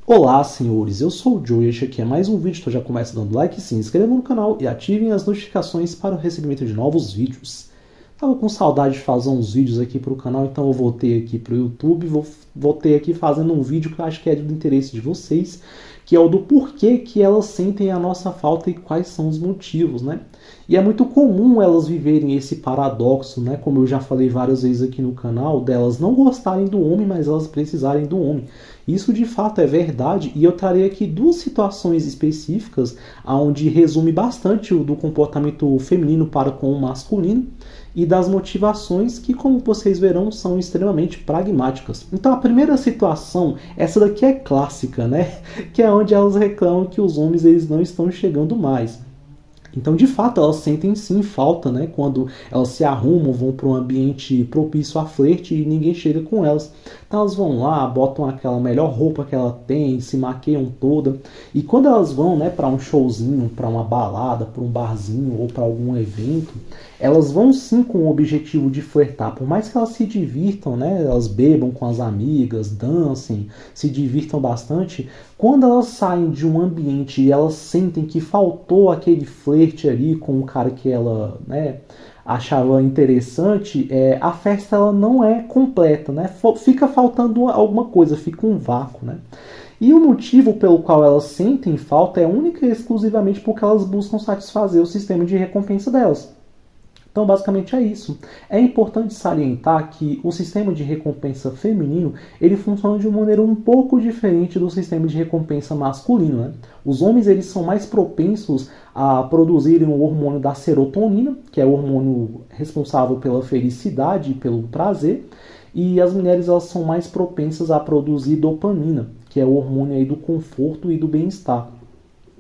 Olá, senhores, eu sou o Joe e este aqui é mais um vídeo, então já começa dando like, se inscrevam no canal e ativem as notificações para o recebimento de novos vídeos. Tava com saudade de fazer uns vídeos aqui para o canal, então eu voltei aqui para o YouTube, voltei aqui fazendo um vídeo que eu acho que é do interesse de vocês, que é o do porquê que elas sentem a nossa falta e quais são os motivos, né? E é muito comum elas viverem esse paradoxo, né? Como eu já falei várias vezes aqui no canal, delas não gostarem do homem, mas elas precisarem do homem. Isso de fato é verdade e eu trarei aqui duas situações específicas onde resume bastante do comportamento feminino para com o masculino e das motivações que, como vocês verão, são extremamente pragmáticas. Então a primeira situação, essa daqui é clássica, né? Que é onde elas reclamam que os homens eles não estão chegando mais. Então, de fato, elas sentem sim falta, né? Quando elas se arrumam, vão para um ambiente propício a flerte e ninguém chega com elas. Então, elas vão lá, botam aquela melhor roupa que ela tem, se maquiam toda. E quando elas vão, né, para um showzinho, para uma balada, para um barzinho ou para algum evento, elas vão sim com o objetivo de flertar. Por mais que elas se divirtam, né? Elas bebam com as amigas, dancem, se divirtam bastante. Quando elas saem de um ambiente e elas sentem que faltou aquele flerte ali com o cara que ela, né, achava interessante, a festa ela não é completa, né? Fica faltando alguma coisa, fica um vácuo, né? E o motivo pelo qual elas sentem falta é única e exclusivamente porque elas buscam satisfazer o sistema de recompensa delas. Então, basicamente é isso. É importante salientar que o sistema de recompensa feminino ele funciona de uma maneira um pouco diferente do sistema de recompensa masculino, né? Os homens eles são mais propensos a produzirem o hormônio da serotonina, que é o hormônio responsável pela felicidade e pelo prazer, e as mulheres elas são mais propensas a produzir dopamina, que é o hormônio aí do conforto e do bem-estar.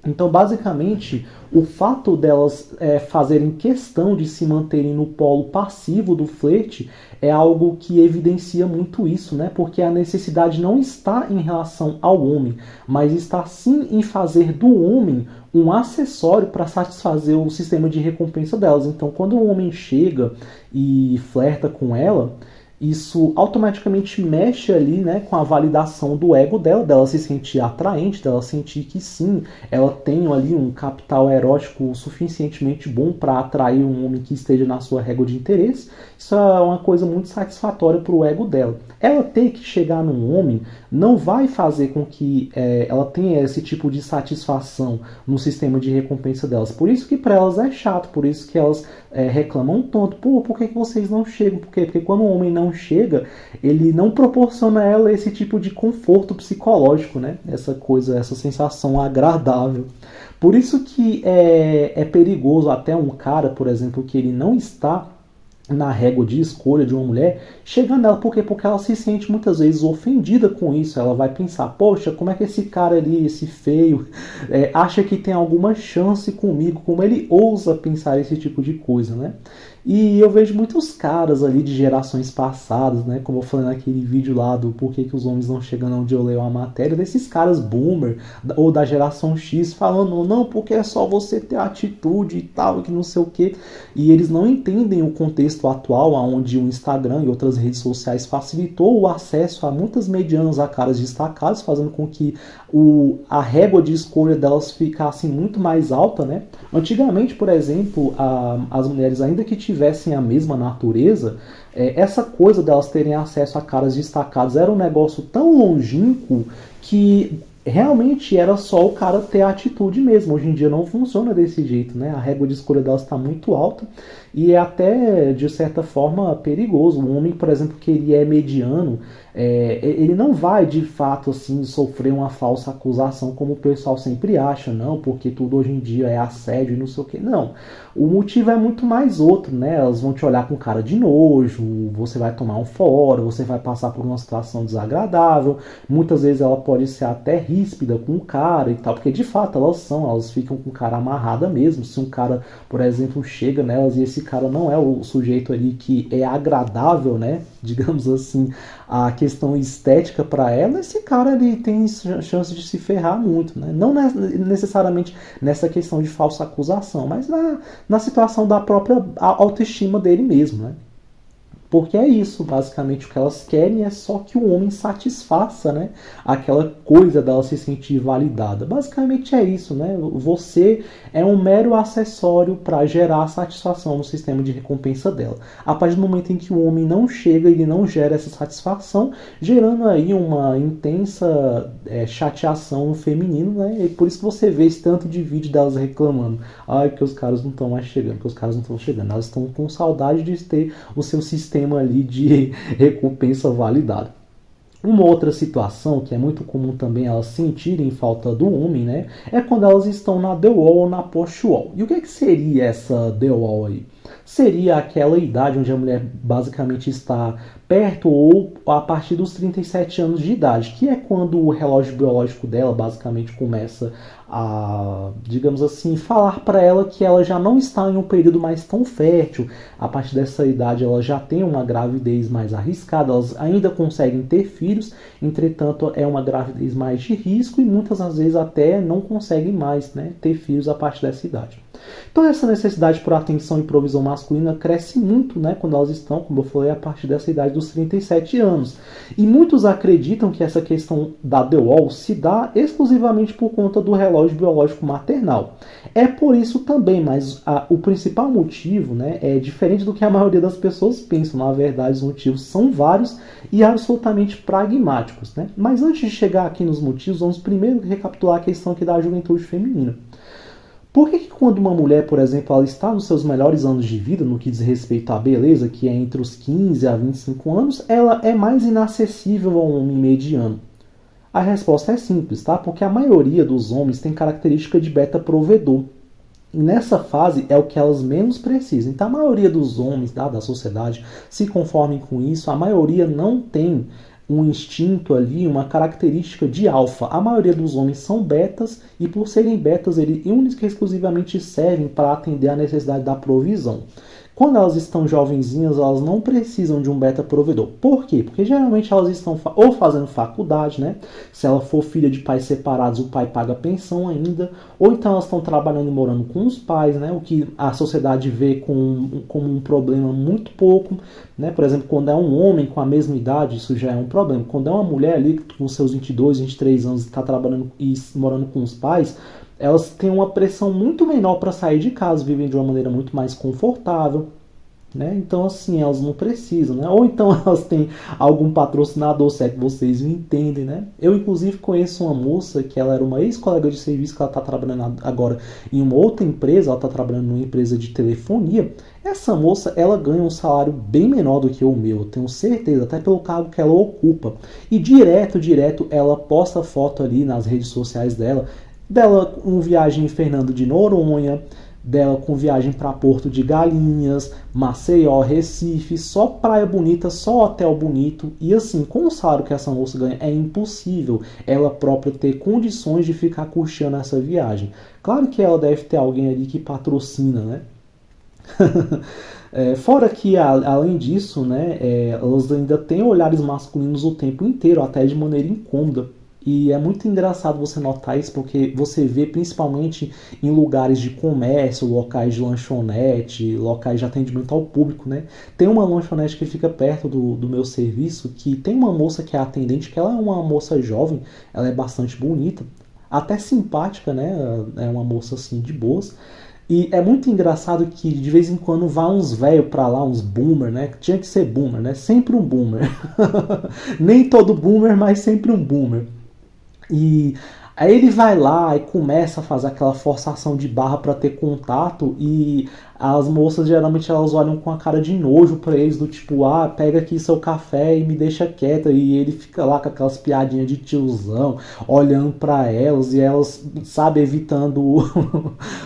Então, basicamente, o fato delas fazerem questão de se manterem no polo passivo do flerte é algo que evidencia muito isso, né? Porque a necessidade não está em relação ao homem, mas está sim em fazer do homem um acessório para satisfazer o sistema de recompensa delas. Então, quando o homem chega e flerta com ela, isso automaticamente mexe ali, né, com a validação do ego dela se sentir atraente, dela sentir que sim, ela tem ali um capital erótico suficientemente bom para atrair um homem que esteja na sua régua de interesse. Isso é uma coisa muito satisfatória para o ego dela. Ela ter que chegar num homem não vai fazer com que ela tenha esse tipo de satisfação no sistema de recompensa delas. Por isso que para elas é chato, por isso que elas reclamam tanto. Pô, por que vocês não chegam? Por quê? Porque quando o homem não chega, ele não proporciona a ela esse tipo de conforto psicológico, né? Essa coisa, essa sensação agradável. Por isso que é perigoso até um cara, por exemplo, que ele não está na régua de escolha de uma mulher, chegando nela, por quê? Porque ela se sente muitas vezes ofendida com isso, ela vai pensar, poxa, como é que esse cara ali, esse feio, acha que tem alguma chance comigo, como ele ousa pensar esse tipo de coisa, né? E eu vejo muitos caras ali de gerações passadas, né? Como eu falei naquele vídeo lá do porquê que os homens não chegam onde eu leio a matéria, desses caras boomer ou da geração X falando, não, porque é só você ter atitude e tal, que não sei o quê. E eles não entendem o contexto atual, onde o Instagram e outras redes sociais facilitou o acesso a muitas medianas a caras destacados, fazendo com que a régua de escolha delas ficasse muito mais alta, né? Antigamente, por exemplo, as mulheres, ainda que tivessem a mesma natureza, essa coisa delas terem acesso a caras destacados era um negócio tão longínquo que realmente era só o cara ter atitude mesmo. Hoje em dia não funciona desse jeito, né? A régua de escolha delas está muito alta e é até, de certa forma, perigoso. Um homem, por exemplo, que ele é mediano, ele não vai, de fato, assim, sofrer uma falsa acusação, como o pessoal sempre acha, não, porque tudo hoje em dia é assédio e não sei o que. Não. O motivo é muito mais outro, né? Elas vão te olhar com cara de nojo, você vai tomar um fora, você vai passar por uma situação desagradável, muitas vezes ela pode ser até ríspida com o cara e tal, porque de fato elas ficam com o cara amarrada mesmo. Se um cara, por exemplo, chega nelas e esse cara não é o sujeito ali que é agradável, né? Digamos assim, a questão estética para ela, esse cara ele tem chance de se ferrar muito, né? Não necessariamente nessa questão de falsa acusação, mas na situação da própria autoestima dele mesmo, né? Porque é isso, basicamente o que elas querem é só que o homem satisfaça, né, aquela coisa dela se sentir validada. Basicamente é isso, né? Você é um mero acessório para gerar satisfação no sistema de recompensa dela. A partir do momento em que o homem não chega, ele não gera essa satisfação, gerando aí uma intensa chateação no feminino, né? E por isso que você vê esse tanto de vídeo delas reclamando. Ai, que os caras não estão mais chegando, que os caras não estão chegando. Elas estão com saudade de ter o seu sistema ali de recompensa validada. Uma outra situação que é muito comum também elas sentirem falta do homem, né, é quando elas estão na The Wall ou na Post-Wall. E o que seria essa The Wall aí? Seria aquela idade onde a mulher basicamente está perto ou a partir dos 37 anos de idade, que é quando o relógio biológico dela basicamente começa a, digamos assim, falar para ela que ela já não está em um período mais tão fértil. A partir dessa idade ela já tem uma gravidez mais arriscada, elas ainda conseguem ter filhos, entretanto é uma gravidez mais de risco e muitas das vezes até não conseguem mais, né, ter filhos a partir dessa idade. Então essa necessidade por atenção e provisão masculina cresce muito, né, quando elas estão, como eu falei, a partir dessa idade dos 37 anos. E muitos acreditam que essa questão da The Wall se dá exclusivamente por conta do relógio biológico maternal. É por isso também, mas o principal motivo, né, é diferente do que a maioria das pessoas pensam. Na verdade, os motivos são vários e absolutamente pragmáticos, né? Mas antes de chegar aqui nos motivos, vamos primeiro recapitular a questão aqui da juventude feminina. Por que quando uma mulher, por exemplo, ela está nos seus melhores anos de vida, no que diz respeito à beleza, que é entre os 15 a 25 anos, ela é mais inacessível a um homem mediano? A resposta é simples, tá? Porque a maioria dos homens tem característica de beta provedor. E nessa fase é o que elas menos precisam. Então a maioria dos homens da sociedade se conformem com isso, a maioria não tem um instinto ali, uma característica de alfa. A maioria dos homens são betas e por serem betas, eles única e exclusivamente servem para atender a necessidade da provisão. Quando elas estão jovenzinhas, elas não precisam de um beta provedor. Por quê? Porque geralmente elas estão ou fazendo faculdade, né? Se ela for filha de pais separados, o pai paga pensão ainda. Ou então elas estão trabalhando e morando com os pais, né? O que a sociedade vê como um problema muito pouco, né? Por exemplo, quando é um homem com a mesma idade, isso já é um problema. Quando é uma mulher ali com seus 22, 23 anos e está trabalhando e morando com os pais, elas têm uma pressão muito menor para sair de casa, vivem de uma maneira muito mais confortável, né? Então assim, elas não precisam, né? Ou então elas têm algum patrocinador, se é que vocês me entendem, né? Eu inclusive conheço uma moça que ela era uma ex-colega de serviço, que ela está trabalhando agora em uma outra empresa, ela está trabalhando numa empresa de telefonia. Essa moça, ela ganha um salário bem menor do que o meu, eu tenho certeza, até pelo cargo que ela ocupa. E direto ela posta foto ali nas redes sociais dela com viagem em Fernando de Noronha, dela com viagem para Porto de Galinhas, Maceió, Recife, só praia bonita, só hotel bonito. E assim, com o salário que essa moça ganha, é impossível ela própria ter condições de ficar curtindo essa viagem. Claro que ela deve ter alguém ali que patrocina, né? Fora que, além disso, né, elas ainda têm olhares masculinos o tempo inteiro, até de maneira incômoda. E é muito engraçado você notar isso, porque você vê principalmente em lugares de comércio, locais de lanchonete, locais de atendimento ao público, né? Tem uma lanchonete que fica perto do meu serviço, que tem uma moça que é atendente, que ela é uma moça jovem, ela é bastante bonita, até simpática, né? É uma moça assim de boas. E é muito engraçado que de vez em quando vai uns velhos pra lá, uns boomer, né? Tinha que ser boomer, né? Sempre um boomer. Nem todo boomer, mas sempre um boomer. E aí ele vai lá e começa a fazer aquela forçação de barra para ter contato, e as moças geralmente elas olham com a cara de nojo para eles, do tipo, pega aqui seu café e me deixa quieta, e ele fica lá com aquelas piadinhas de tiozão, olhando para elas, e elas, sabe, evitando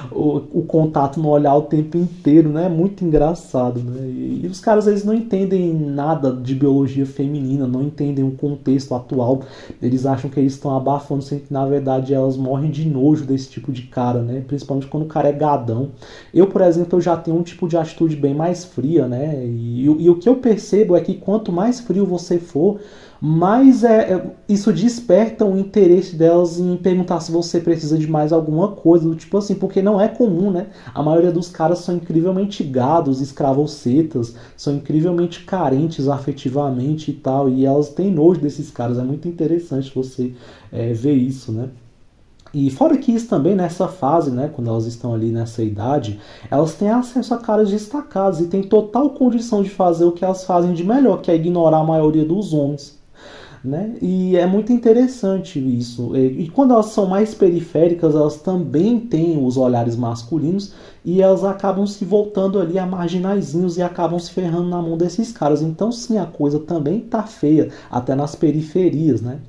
o contato no olhar o tempo inteiro, né? É muito engraçado, né? E os caras, eles não entendem nada de biologia feminina, não entendem o contexto atual, eles acham que eles estão abafando, sendo que na verdade elas morrem de nojo desse tipo de cara, né? Principalmente quando o cara é gadão. Eu, por exemplo, eu já tenho um tipo de atitude bem mais fria, né? E o que eu percebo é que quanto mais frio você for, mais isso desperta o interesse delas em perguntar se você precisa de mais alguma coisa, do tipo assim, porque não é comum, né? A maioria dos caras são incrivelmente gados, escravocetas, são incrivelmente carentes afetivamente e tal, e elas têm nojo desses caras. É muito interessante você ver isso, né? E fora que isso também, nessa fase, né, quando elas estão ali nessa idade, elas têm acesso a caras destacados e têm total condição de fazer o que elas fazem de melhor, que é ignorar a maioria dos homens. Né? E é muito interessante isso. E quando elas são mais periféricas, elas também têm os olhares masculinos e elas acabam se voltando ali a marginaizinhos e acabam se ferrando na mão desses caras. Então sim, a coisa também tá feia, até nas periferias, né?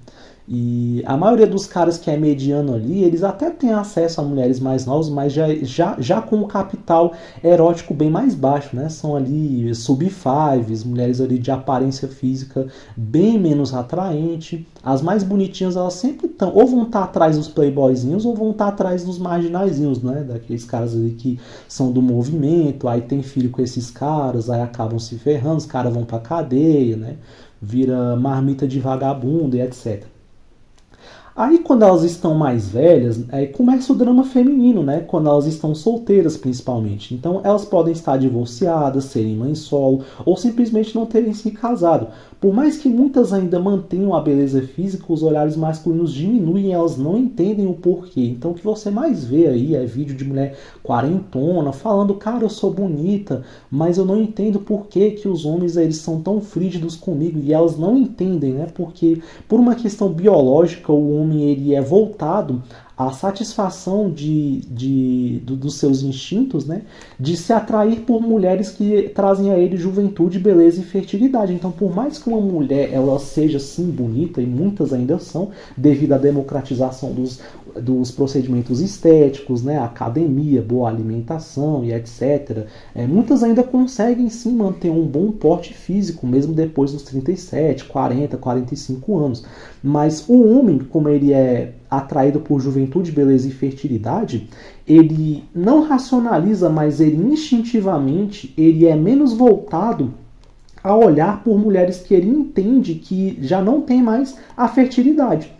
E a maioria dos caras que é mediano ali, eles até têm acesso a mulheres mais novas, mas já com o capital erótico bem mais baixo, né? São ali sub-fives, mulheres ali de aparência física bem menos atraente. As mais bonitinhas, elas sempre estão, ou vão estar atrás dos playboyzinhos, ou vão estar atrás dos marginaizinhos, né? Daqueles caras ali que são do movimento, aí tem filho com esses caras, aí acabam se ferrando, os caras vão pra cadeia, né? Vira marmita de vagabundo e etc. Aí quando elas estão mais velhas, começa o drama feminino, né? Quando elas estão solteiras, principalmente. Então elas podem estar divorciadas, serem mães solo, ou simplesmente não terem se casado. Por mais que muitas ainda mantenham a beleza física, os olhares masculinos diminuem e elas não entendem o porquê. Então o que você mais vê aí é vídeo de mulher quarentona falando, cara, eu sou bonita, mas eu não entendo por que os homens eles são tão frígidos comigo. E elas não entendem, né? Porque por uma questão biológica, o homem ele é voltado à satisfação dos seus instintos, né, de se atrair por mulheres que trazem a ele juventude, beleza e fertilidade. Então, por mais que uma mulher ela seja sim bonita, e muitas ainda são, devido à democratização dos procedimentos estéticos, né, academia, boa alimentação e etc., muitas ainda conseguem sim manter um bom porte físico, mesmo depois dos 37, 40, 45 anos. Mas o homem, como ele é atraído por juventude, beleza e fertilidade, ele não racionaliza, mas ele instintivamente ele é menos voltado a olhar por mulheres que ele entende que já não tem mais a fertilidade.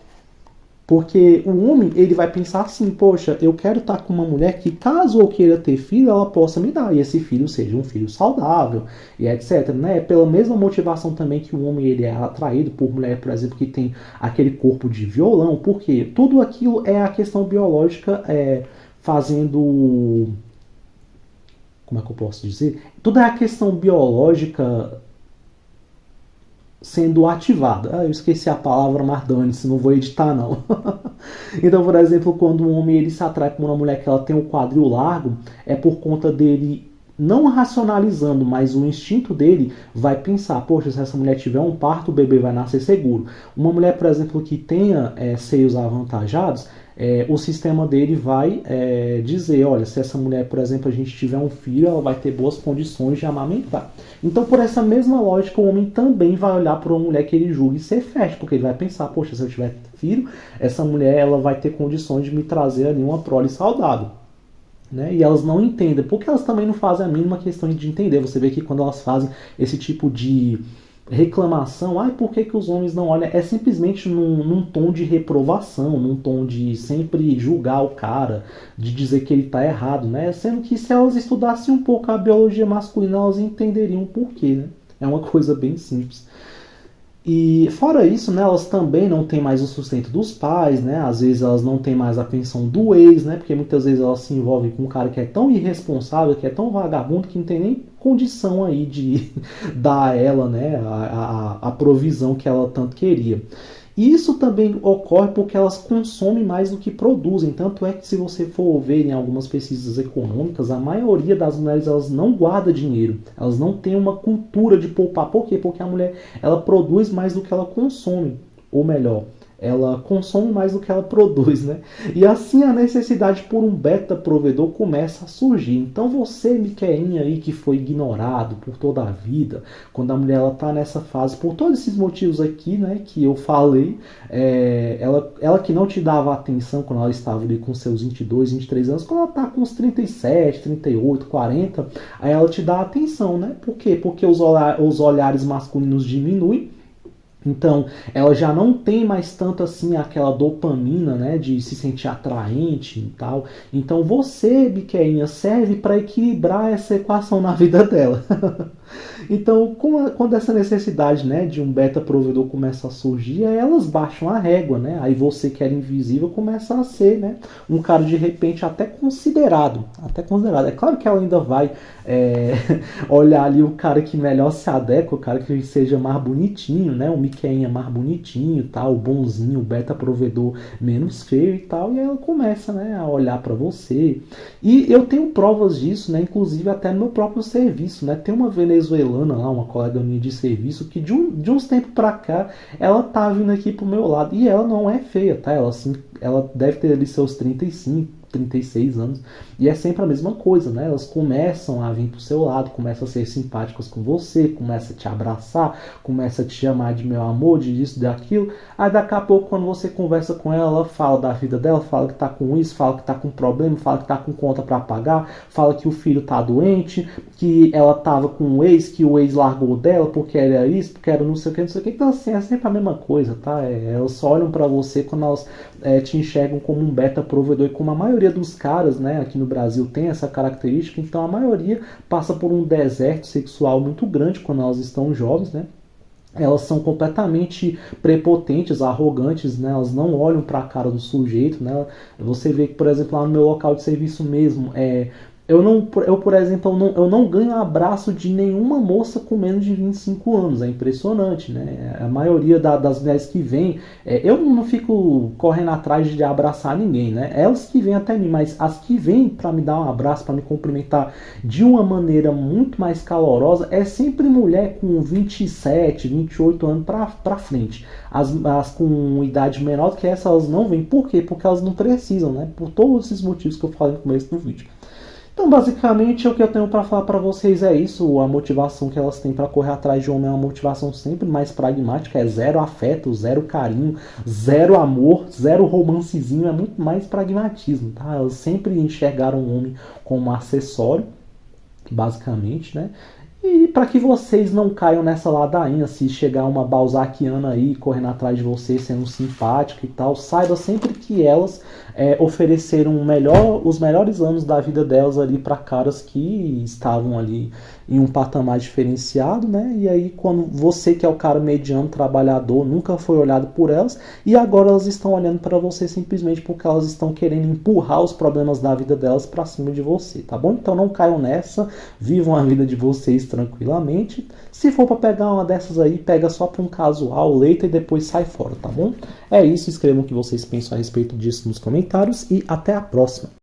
Porque o homem, ele vai pensar assim, poxa, eu quero estar com uma mulher que, caso eu queira ter filho, ela possa me dar, e esse filho seja um filho saudável, e etc. Né? Pela mesma motivação também que o homem ele é atraído por mulher, por exemplo, que tem aquele corpo de violão, porque tudo aquilo é a questão biológica fazendo... Como é que eu posso dizer? Tudo é a questão biológica sendo ativada. Eu esqueci a palavra, mas dane-se, não vou editar não. Então, por exemplo, quando um homem ele se atrai por uma mulher que ela tem o quadril largo, é por conta dele não racionalizando, mas o instinto dele vai pensar, poxa, se essa mulher tiver um parto, o bebê vai nascer seguro. Uma mulher, por exemplo, que tenha seios avantajados, o sistema dele vai dizer, olha, se essa mulher, por exemplo, a gente tiver um filho, ela vai ter boas condições de amamentar. Então, por essa mesma lógica, o homem também vai olhar para uma mulher que ele julgue ser fértil, porque ele vai pensar, poxa, se eu tiver filho, essa mulher ela vai ter condições de me trazer ali uma prole saudável. Né? E elas não entendem, porque elas também não fazem a mínima questão de entender. Você vê que quando elas fazem esse tipo de reclamação, por que os homens não olham? É simplesmente num tom de reprovação, num tom de sempre julgar o cara, de dizer que ele está errado, né? Sendo que se elas estudassem um pouco a biologia masculina, elas entenderiam o porquê, né? É uma coisa bem simples. E fora isso, né, elas também não têm mais o sustento dos pais, né? Às vezes elas não têm mais a pensão do ex, né? Porque muitas vezes elas se envolvem com um cara que é tão irresponsável, que é tão vagabundo, que não tem nem condição aí de dar a ela, né, a provisão que ela tanto queria. E isso também ocorre porque elas consomem mais do que produzem. Tanto é que se você for ver em algumas pesquisas econômicas, a maioria das mulheres elas não guarda dinheiro. Elas não têm uma cultura de poupar. Por quê? Porque a mulher ela produz mais do que ela consome. Ou melhor, ela consome mais do que ela produz, né? E assim a necessidade por um beta provedor começa a surgir. Então você, miqueinha aí que foi ignorado por toda a vida, quando a mulher ela tá nessa fase, por todos esses motivos aqui, né, que eu falei, ela que não te dava atenção quando ela estava ali com seus 22, 23 anos, quando ela tá com uns 37, 38, 40, aí ela te dá atenção, né? Por quê? Porque os olhares masculinos diminuem. Então, ela já não tem mais tanto assim aquela dopamina, né, de se sentir atraente e tal. Então, você, biqueinha, serve para equilibrar essa equação na vida dela. Então, quando essa necessidade, né, de um beta provedor começa a surgir, elas baixam a régua, né? Aí você que era invisível começa a ser, né, um cara de repente até considerado. É claro que ela ainda vai olhar ali o cara que melhor se adequa, o cara que seja mais bonitinho, né? O miqueinha mais bonitinho, tal, o bonzinho, o beta provedor menos feio e tal. E aí ela começa, né, a olhar para você. E eu tenho provas disso, né? Inclusive até no meu próprio serviço, né? Tem uma venezuelana lá, uma colega minha de serviço, que de uns tempos pra cá, ela tá vindo aqui pro meu lado. E ela não é feia, tá? Ela deve ter ali seus 35, 36 anos, e é sempre a mesma coisa, né? Elas começam a vir pro seu lado, começam a ser simpáticas com você, começam a te abraçar, começam a te chamar de meu amor, de isso, daquilo. Aí daqui a pouco, quando você conversa com ela, ela fala da vida dela, fala que tá com isso, fala que tá com problema, fala que tá com conta para pagar, fala que o filho tá doente, que ela tava com um ex, que o ex largou dela porque era isso, porque era não sei o que, não sei o que. Então assim, é sempre a mesma coisa, tá? Elas só olham para você quando elas te enxergam como um beta provedor, e como a maioria dos caras, né, aqui no Brasil tem essa característica, então a maioria passa por um deserto sexual muito grande quando elas estão jovens, né? Elas são completamente prepotentes, arrogantes, né? Elas não olham para a cara do sujeito, né? Você vê que, por exemplo, lá no meu local de serviço mesmo, por exemplo, eu não ganho abraço de nenhuma moça com menos de 25 anos. É impressionante, né? A maioria das mulheres que vêm, eu não fico correndo atrás de abraçar ninguém, né? Elas que vêm até mim, mas as que vêm para me dar um abraço, para me cumprimentar de uma maneira muito mais calorosa, é sempre mulher com 27, 28 anos para frente. As com idade menor do que essa, elas não vêm. Por quê? Porque elas não precisam, né? Por todos esses motivos que eu falei no começo do vídeo. Então, basicamente, o que eu tenho para falar para vocês é isso. A motivação que elas têm para correr atrás de homem é uma motivação sempre mais pragmática. É zero afeto, zero carinho, zero amor, zero romancezinho. É muito mais pragmatismo, tá? Elas sempre enxergaram o homem como acessório, basicamente, né? E para que vocês não caiam nessa ladainha, se chegar uma balzaquiana aí correndo atrás de você, sendo simpática e tal, saiba sempre que elas ofereceram os melhores anos da vida delas ali para caras que estavam ali em um patamar diferenciado, né? E aí quando você que é o cara mediano, trabalhador, nunca foi olhado por elas, e agora elas estão olhando para você simplesmente porque elas estão querendo empurrar os problemas da vida delas para cima de você, tá bom? Então não caiam nessa, vivam a vida de vocês tranquilamente. Se for para pegar uma dessas aí, pega só para um casual, leita e depois sai fora, tá bom? É isso, escrevam o que vocês pensam a respeito disso nos comentários e até a próxima.